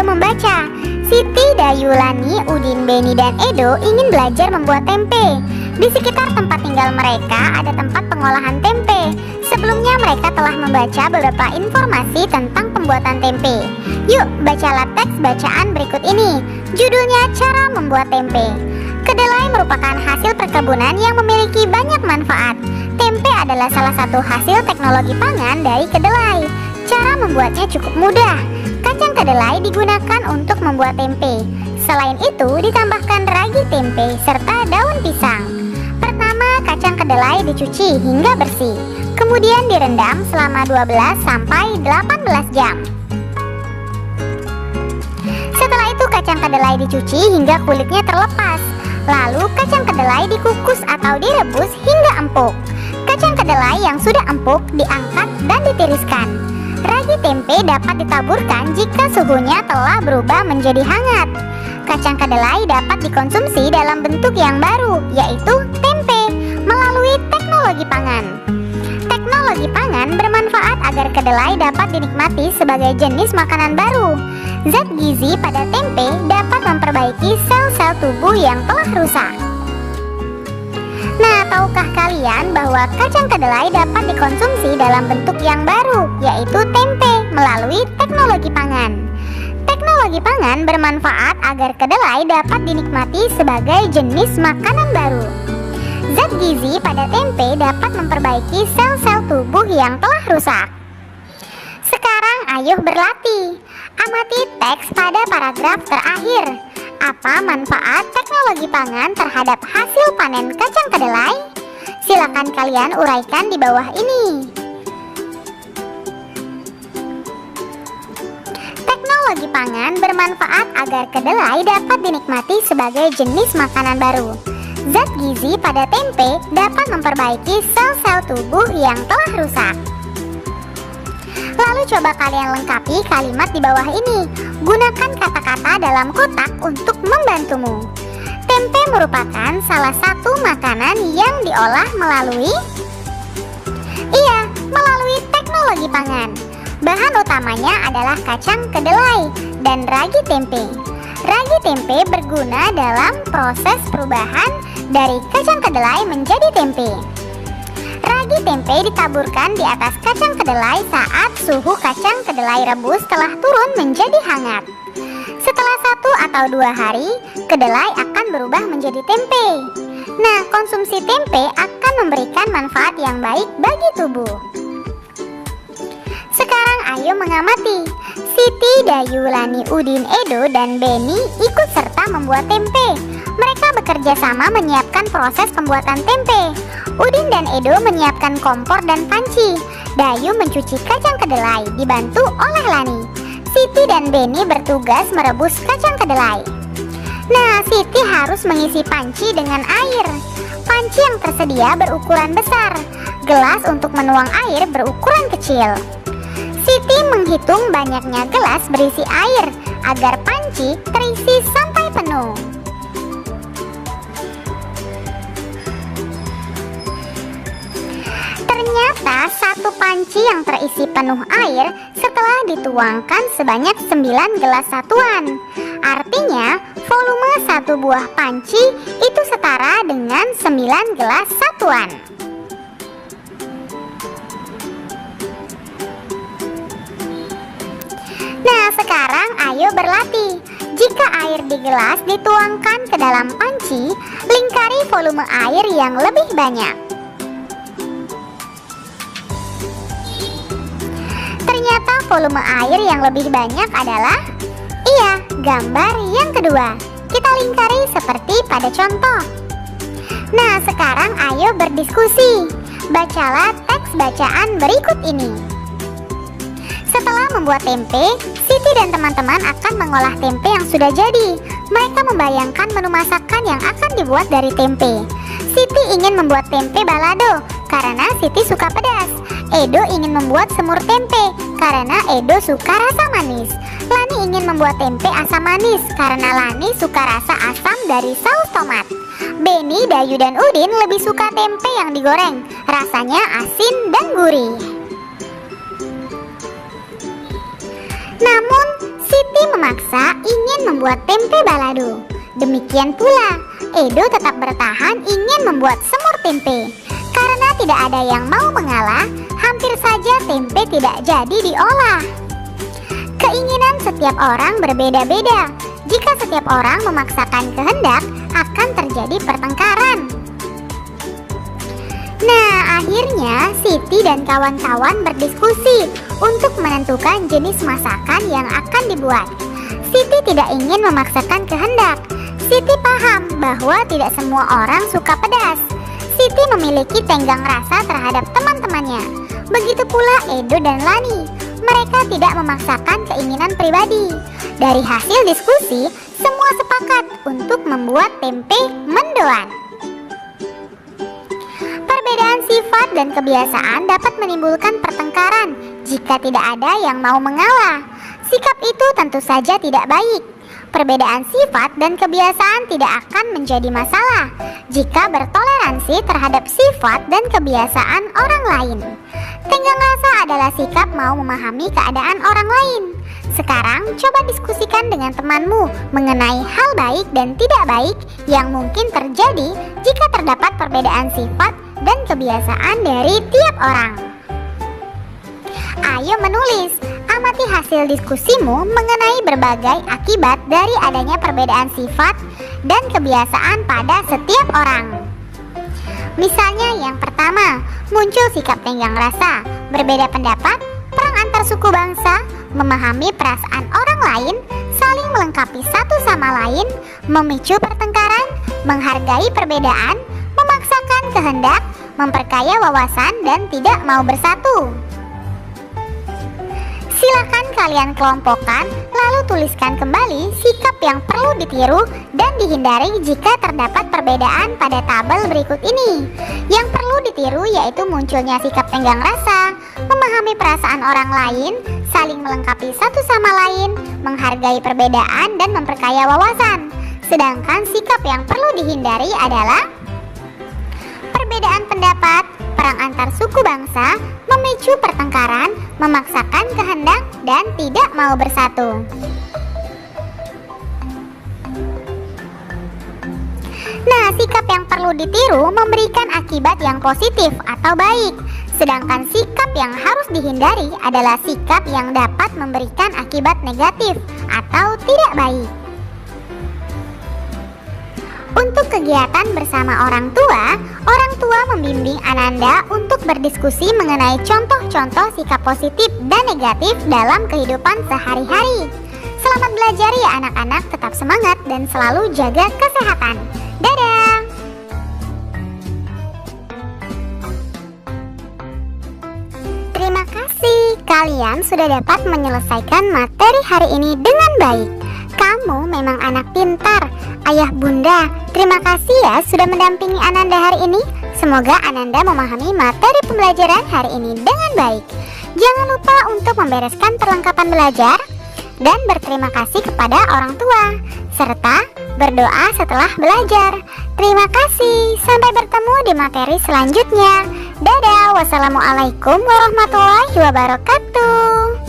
Ayo membaca. Siti, Dayu, Lani, Udin, Beni, dan Edo ingin belajar membuat tempe. Di sekitar tempat tinggal mereka ada tempat pengolahan tempe. Sebelumnya mereka telah membaca beberapa informasi tentang pembuatan tempe. Yuk, bacalah teks bacaan berikut ini. Judulnya Cara Membuat Tempe. Kedelai merupakan hasil perkebunan yang memiliki banyak manfaat. Tempe adalah salah satu hasil teknologi pangan dari kedelai. Cara membuatnya cukup mudah. Kacang kedelai digunakan untuk membuat tempe. Selain itu, ditambahkan ragi tempe serta daun pisang. Pertama, kacang kedelai dicuci hingga bersih. Kemudian direndam selama 12 sampai 18 jam. Setelah itu kacang kedelai dicuci hingga kulitnya terlepas. Lalu kacang kedelai dikukus atau direbus hingga empuk. Kacang kedelai yang sudah empuk diangkat dan ditiriskan. Ragi tempe dapat ditaburkan jika suhunya telah berubah menjadi hangat. Kacang kedelai dapat dikonsumsi dalam bentuk yang baru, yaitu tempe, melalui teknologi pangan. Teknologi pangan bermanfaat agar kedelai dapat dinikmati sebagai jenis makanan baru. Zat gizi pada tempe dapat memperbaiki sel-sel tubuh yang telah rusak. Nah, tahukah kalian bahwa kacang kedelai dapat dikonsumsi dalam bentuk yang baru, yaitu tempe, melalui teknologi pangan. Teknologi pangan bermanfaat agar kedelai dapat dinikmati sebagai jenis makanan baru. Zat gizi pada tempe dapat memperbaiki sel-sel tubuh yang telah rusak. Sekarang ayo berlatih. Amati teks pada paragraf terakhir. Apa manfaat teknologi pangan terhadap hasil panen kacang kedelai? Silakan kalian uraikan di bawah ini. Teknologi pangan bermanfaat agar kedelai dapat dinikmati sebagai jenis makanan baru. Zat gizi pada tempe dapat memperbaiki sel-sel tubuh yang telah rusak. Lalu coba kalian lengkapi kalimat di bawah ini. Gunakan kata-kata dalam kotak untuk membantumu. Tempe merupakan salah satu makanan yang diolah melalui teknologi pangan. Bahan utamanya adalah kacang kedelai dan ragi tempe. Ragi tempe berguna dalam proses perubahan dari kacang kedelai menjadi tempe. Ragi tempe ditaburkan di atas kacang kedelai saat suhu kacang kedelai rebus telah turun menjadi hangat. Setelah 1 atau 2 hari, kedelai akan berubah menjadi tempe. Nah, konsumsi tempe akan memberikan manfaat yang baik bagi tubuh. Sekarang ayo mengamati. Siti, Dayu, Lani, Udin, Edo, dan Beni ikut serta membuat tempe. Mereka bekerja sama menyiapkan proses pembuatan tempe. Udin dan Edo menyiapkan kompor dan panci. Dayu mencuci kacang kedelai dibantu oleh Lani. Siti dan Beni bertugas merebus kacang kedelai. Nah, Siti harus mengisi panci dengan air. Panci yang tersedia berukuran besar. Gelas untuk menuang air berukuran kecil. Siti menghitung banyaknya gelas berisi air agar panci terisi sampai penuh. Ternyata satu panci yang terisi penuh air setelah dituangkan sebanyak 9 gelas satuan. Artinya volume satu buah panci itu setara dengan 9 gelas satuan. Nah, sekarang ayo berlatih. Jika air di gelas dituangkan ke dalam panci, lingkari volume air yang lebih banyak. Ternyata volume air yang lebih banyak adalah gambar yang kedua. Kita lingkari seperti pada contoh. Nah, sekarang ayo berdiskusi. Bacalah teks bacaan berikut ini. Setelah membuat tempe, Siti dan teman-teman akan mengolah tempe yang sudah jadi. Mereka membayangkan menu masakan yang akan dibuat dari tempe. Siti ingin membuat tempe balado karena Siti suka pedas. Edo ingin membuat semur tempe karena Edo suka rasa manis. Lani ingin membuat tempe asam manis karena Lani suka rasa asam dari saus tomat. Beni, Dayu, dan Udin lebih suka tempe yang digoreng. Rasanya asin dan gurih. Namun, Siti memaksa ingin membuat tempe balado. Demikian pula, Edo tetap bertahan ingin membuat semur tempe. Karena tidak ada yang mau mengalah, hampir saja tempe tidak jadi diolah. Keinginan setiap orang berbeda-beda. Jika setiap orang memaksakan kehendak, akan terjadi pertengkaran. Nah, akhirnya Siti dan kawan-kawan berdiskusi untuk menentukan jenis masakan yang akan dibuat. Siti tidak ingin memaksakan kehendak. Siti paham bahwa tidak semua orang suka pedas. Siti memiliki tenggang rasa terhadap teman-temannya. Begitu pula Edo dan Lani. Mereka tidak memaksakan keinginan pribadi. Dari hasil diskusi, semua sepakat untuk membuat tempe mendoan. Perbedaan sifat dan kebiasaan dapat menimbulkan pertengkaran jika tidak ada yang mau mengalah. Sikap itu tentu saja tidak baik. Perbedaan sifat dan kebiasaan tidak akan menjadi masalah jika bertoleransi terhadap sifat dan kebiasaan orang lain. Tenggang rasa adalah sikap mau memahami keadaan orang lain. Sekarang coba diskusikan dengan temanmu mengenai hal baik dan tidak baik yang mungkin terjadi jika terdapat perbedaan sifat dan kebiasaan dari tiap orang. Ayo menulis, amati hasil diskusimu mengenai berbagai akibat dari adanya perbedaan sifat dan kebiasaan pada setiap orang. Misalnya yang pertama, muncul sikap tenggang rasa, berbeda pendapat, perang antar suku bangsa, memahami perasaan orang lain, saling melengkapi satu sama lain, memicu pertengkaran, menghargai perbedaan, memaksakan kehendak, memperkaya wawasan, dan tidak mau bersatu. Silakan kalian kelompokkan, lalu tuliskan kembali sikap yang perlu ditiru dan dihindari jika terdapat perbedaan pada tabel berikut ini. Yang perlu ditiru yaitu munculnya sikap tenggang rasa, memahami perasaan orang lain, saling melengkapi satu sama lain, menghargai perbedaan, dan memperkaya wawasan. Sedangkan sikap yang perlu dihindari adalah perbedaan pendapat, perang antar suku bangsa, memicu pertengkaran, memaksakan kehendak, dan tidak mau bersatu. Nah, sikap yang perlu ditiru memberikan akibat yang positif atau baik. Sedangkan sikap yang harus dihindari adalah sikap yang dapat memberikan akibat negatif atau tidak baik. Untuk kegiatan bersama orang tua membimbing Ananda untuk berdiskusi mengenai contoh-contoh sikap positif dan negatif dalam kehidupan sehari-hari. Selamat belajar ya anak-anak, tetap semangat dan selalu jaga kesehatan. Dadah! Terima kasih, kalian sudah dapat menyelesaikan materi hari ini dengan baik. Kamu memang anak pintar. Ayah bunda, terima kasih ya sudah mendampingi Ananda hari ini. Semoga Ananda memahami materi pembelajaran hari ini dengan baik. Jangan lupa untuk membereskan perlengkapan belajar dan berterima kasih kepada orang tua, serta berdoa setelah belajar. Terima kasih, sampai bertemu di materi selanjutnya. Dadah, wassalamualaikum warahmatullahi wabarakatuh.